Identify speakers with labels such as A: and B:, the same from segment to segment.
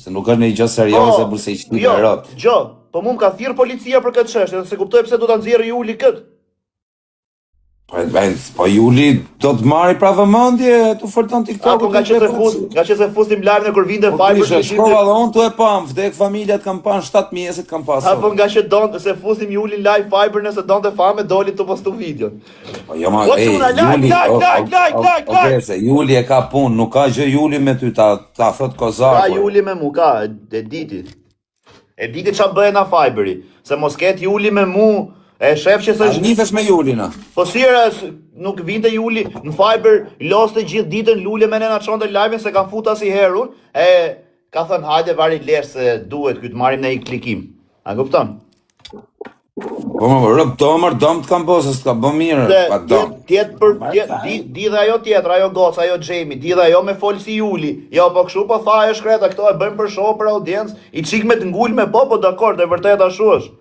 A: se nuk është një gjë serioze burse i shtyp rrot.
B: Jo, po mu më ka thirr policia për këtë çështje, se kuptoj pse do ta nxjerrë Juli kët.
A: Po Juli do të marri pra vëmendje të forton TikTok.
B: Apo nga që se fusim live kur vinte Fiber
A: të shkova dhe unë tu e pam, vdek familja të kam pan 7 mjesit kam pasur.
B: Apo nga që donte se fusim Juli live Fiber nëse donte fame doli të postu videon.
A: Po jo ma, Juli e ka punë, nuk ka gjë Juli me ty ta thot kozar.
B: Ka Juli me mu, ka, e diti. E diti qa bëhe na Fiberi, se mos ket Juli me mu. E shef që s'është
A: nifesh me Julina.
B: Po sira nuk vinte Juli në Fiber, loste gjithë ditën lule me nena çonte live-in se kanë fut asnjëherë unë. E ka thënë hajde vari lesh se duhet ky të marrim ne i klikim. A kupton?
A: Po më rëb domër dom të kam bosë, s'ka bë mirë, pa dom.
B: Tjetë për di dhe ajo tjetër, ajo goca, ajo Jamie, di dhe ajo me fol si Juli. Jo, po kështu po tha ajo shkreta, këto e bëjmë për show për audiencë, i çik me të ngul me po dakord, e vërtet ashtu është.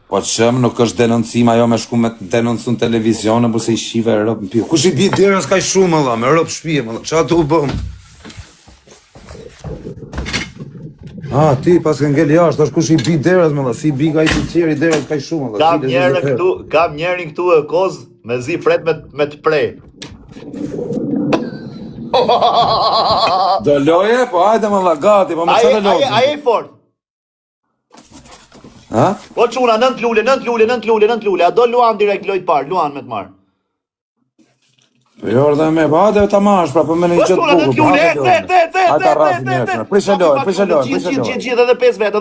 A: Po çëm nuk është denoncim ajo me shku me denoncun televizion apo se i shive rrop në pi. Kush i di derës kaq shumë valla, me rrop shtëpi valla. Çfarë do bëm? Ti pas ke ngel jashtë, tash kush i bi derës valla, si bi ka i qeri derës kaq shumë valla.
B: Kam njerin këtu e koz me zi pret me të prej.
A: Do loje, po hajde valla gati, po më çfarë loje?
B: Ai e fort.
A: Ha?
B: Po çuna, 9 lule, a do luan direkt lojt parë, luan me të marë.
A: Po jo dhe me, po hajde ta marrësh, pra po me një gjë të bukur. Hajde rrafi njerëz, prishe lojën.
B: Gjithë edhe 5 vetë.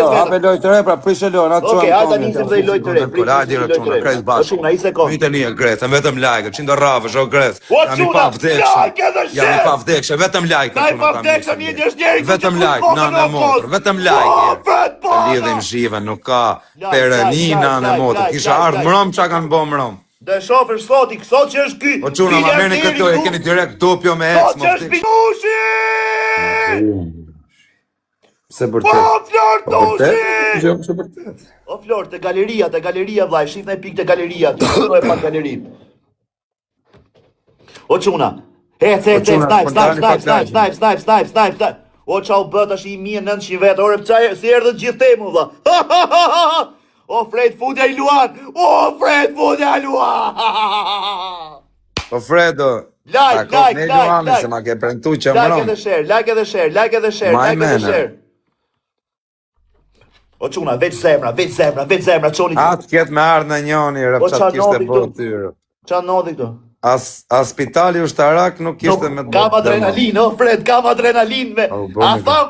A: Hape lojë të re, pra prishe lojën, atë çon.
B: Okej, hajde nisim dhe lojë të re.
A: Hajde rrotuna, krejt bashkë.
B: Çuna, 1 sekond.
A: Vite një Gret, vetëm like, 100 rrafësh, o Gret. Jam i pa vdekshë, vetëm like. Vetëm like, nanë motor, vetëm like. Lidhim zhiven, nuk ka perëni nanë motor. Kisha ardhur mrom çka kanë bë mrom.
B: Dhe shofër sot që është ky.
A: O çuna, ma merrni këto, e keni direkt dopjo me ex,
B: më ftik.
A: Pse vërtet?
B: Po Flortoshi!
A: Jo, pse vërtet?
B: O Flor, te galeria vllai, shif në pikë te galeria, ti do e pa galerin. O çuna. Snipe. O çau bë tash i 1900 vet, ore pse si erdhë gjithë temu vlla. O Fred futja i luan!
A: Po Fredo! Like! Se ma ke premtu që mëron.
B: Like edhe share. O çuna, veç zemra, çoni.
A: Atë ket me ardh në njëri, rrepçat kishte bërë tyre.
B: Qa nodhi këtu?
A: As spitali ushtarak nuk kishte me të
B: kam adrenalin, o Fred, kam adrenalin me. A tham?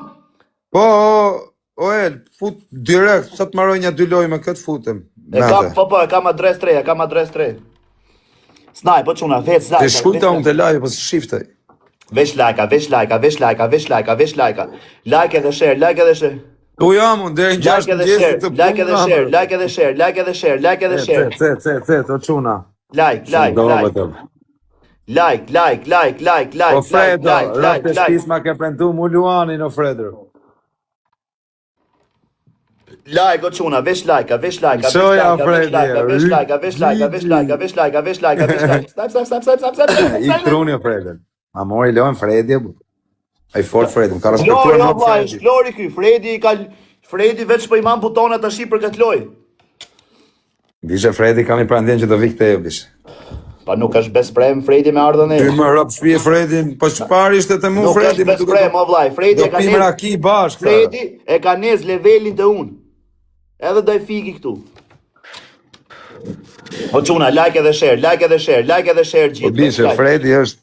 A: Po, o El, fut direkt, sa të marroj një 2 lojë me këtë futem.
B: E kam adres 3. Snaj, po çuna, veç zajka.
A: Të shkujta unë të live, po së shiftaj.
B: Veç lajka. Like edhe share.
A: Tu jam unë, deri në 6 mëngjesit të punë.
B: Like edhe share.
A: O çuna.
B: Like.
A: O Fredo, rrët e shpis ma ke prentu mu luanin o Fredo.
B: Like, o çuna, veç like.
A: Shoja Fredi. I truni o Fredi. Ma mori lojën Fredi. Ai fort Fredi, më ka respektuar më Fredi.
B: Flori ky, Fredi veç po i man butonat tash për këtë lojë.
A: Dishe Fredi kam i prandjen që do vi këtë eblish.
B: Pa nuk është besprem Fredi me ardhën e.
A: Ty më rap shpije Fredin, po çfarë ishte te mu Fredi?
B: Nuk është besprem, o vllai, Fredi e ka
A: nes. Raki bashkë.
B: Fredi e ka nes levelin të unë. Edhe do e fiki këtu. O çuna, like edhe share gjithë.
A: Po dishe Fredi është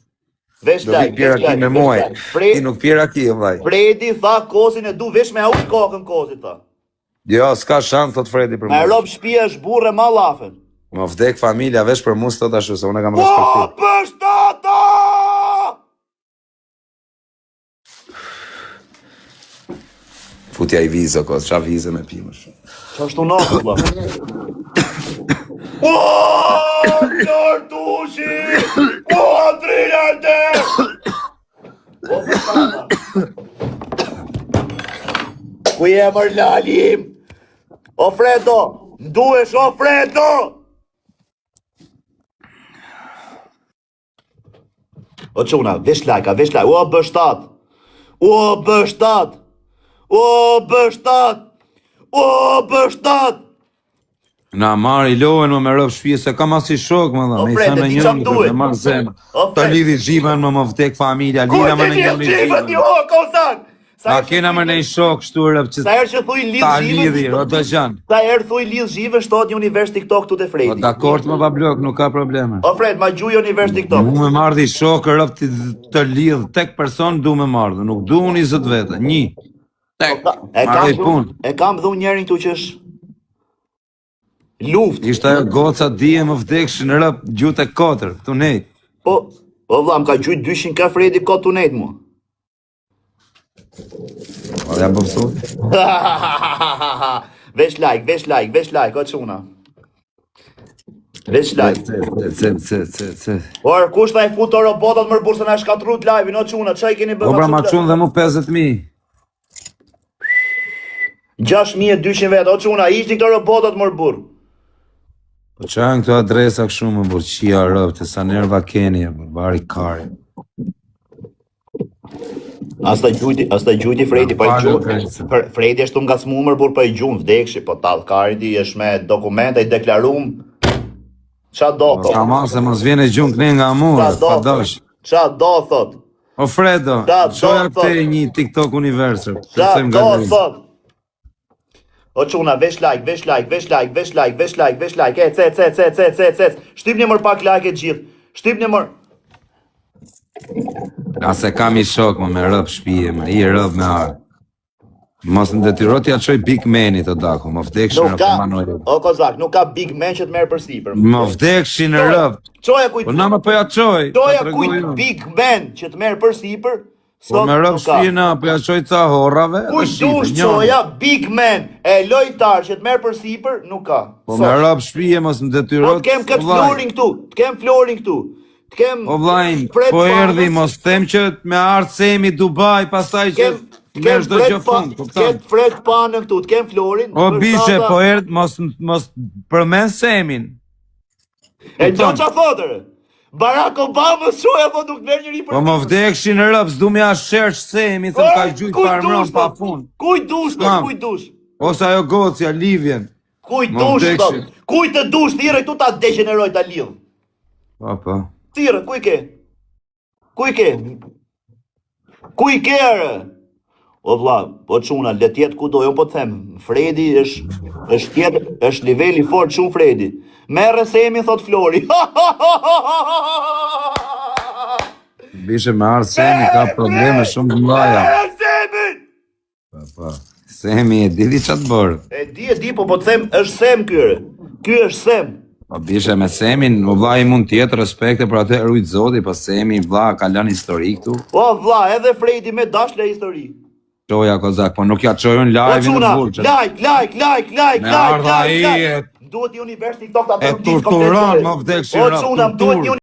B: veç like.
A: Me muaj. Ti nuk pjera ki, vllai.
B: Fredi tha kozin e du veç me ujë kokën kozit tha.
A: Jo, s'ka shans thot Fredi për mua.
B: Me rob shtëpia është burrë ma llafen.
A: Më vdek familja veç për mua sot ashtu se unë kam respektuar.
B: Po bështata!
A: Futja i vizë, kos, qa vizë me pimësh.
B: Qa është të nokë, bla? O, Flortoshi! O, Trinate! O, Flortata! Ku je mër lalim? O, Fredo! Nduesh, o, Fredo! O, quna, vesh lajka. O, bështat! O, bështat! O, bështat!
A: Na marri lohen më me rëp shpije, se kam asi shok më dhe, me i thënë
B: di
A: një
B: çam duhet.
A: të marrë zemë.
B: O,
A: Të
B: Fred.
A: lidhi zhivën më vdek familja, lidha më në njën i
B: Gjivën,
A: zhivën.
B: jo, kozak!
A: A kena më në i shok shtu rëp që
B: Sa herë që thuj lidh
A: ta
B: zhivën,
A: lidhi, o të gjanë.
B: sa herë thuj lidh zhivën, shtot një univers TikTok tu te
A: O
B: Fredi.
A: dakord më pa blok, nuk ka probleme.
B: O Fred, ma gjuj univers TikTok.
A: Mu me mardhi shokë rëp të lidh, tek person du me mardhë, nuk du unë i zët vete, një. Tek, marrë i punë.
B: E kam dhun njerin tu që është luft.
A: Ishte ajo goca dije më vdekshin rëp gjute 4, të nejtë.
B: Po, vlla, më ka gjujt 200 ka Fredi ka tunet mu.
A: O ja bëfsot.
B: Vesh like, o çuna. Vesh like.
A: Ce.
B: Por, kush ta i fut të robotat më burse na shkatrut live-in, o çuna, çaj keni bërë?
A: O pra ma qunë dhe mu 50.000.
B: 6200 vetë, o çuna, ishtin këto robotat më burr.
A: Po qanë këto adresa këshu më burë, qia rëp, të sa nerva keni, bari kari.
B: Asta gjujti Fredi, po i gjujti. Fredi është nga smumër burr, po i gjun vdekshi, po tallkari është me dokumente i deklarum. Qa do thot?
A: Ka ma se mos vjene gjunë këne nga mu, pa dosh.
B: Qa do thot?
A: O Fredo, qoja këte një TikTok universër.
B: Qa do thot? O çuna, vesh like, ec. Shtypni mër pak like e gjithë. Shtypni mër.
A: Ase kam i shok më me rëp shpije, më i rëp me arë. Mos në detyro t'ja qoj Big Man-i të dako, më vdekshin
B: Nuk
A: rëp
B: ka,
A: të manojë.
B: o kozak, nuk ka Big Man që të merë për sipër.
A: Më vdekshin rëp.
B: Qoja kujt,
A: Po na më pëja qoj.
B: qoja kujt Big Man që të merë për sipër,
A: Po me rëp shpije na pëja qoj ca horrave.
B: Kujt dush qoja Big Man e lojtar që të merë për sipër, nuk ka.
A: Po me rëp shpije mos në
B: Po
A: detyro
B: të kem këtë florin këtu, të kem florin këtu. Të kem
A: O vlajn,
B: Fred
A: po erdi,
B: Panës,
A: mos them që me artë semi Dubai, pastaj që
B: Të
A: me
B: kem
A: shdo gjë fund, kuptan?
B: Fred Panën këtu, të kem florin.
A: O
B: për
A: bishe,
B: shkaka-
A: po erdi, mos përmen semin.
B: E do qa thotër? Barack Obama shoja po nuk merr njëri për.
A: Po më vdekshin rëp, s'du me a shërsh semi, thëm ka gjujt parmron pa fund.
B: Kuj dush, kuj dush?
A: Ose ajo gocja, Livjen.
B: Kuj
A: Më
B: dush,
A: vdekshin.
B: kuj të dush, thire këtu ta degeneroj ta lidh.
A: Po.
B: Thire, kuj ke? Kuj ke ere? O vlla, po çuna, le tjetë ku do, jo po të them, Fredi është niveli fort shumë Fredi. Merre semi, thot Flori.
A: Bishe me artë semi, ka probleme shumë të mlaja.
B: Merre semin!
A: Po. Semi e didi që të bërë.
B: E di, po të them, është sem kyre. Ky është sem.
A: Po bishe me semin, o vla i mund tjetë respekte për atë rujtë zoti, po semi vla ka lënë histori këtu.
B: O vlla, edhe Fredi me dashle histori.
A: Qoja kozak, po nuk ja qojën
B: O
A: live në
B: çuna,
A: burqë.
B: like.
A: Me ardha i
B: Duhet një univers TikTok ta
A: e
B: bërë disë
A: torturon,
B: komplet.
A: më vdekshin
B: O
A: rap,
B: çuna, duhet një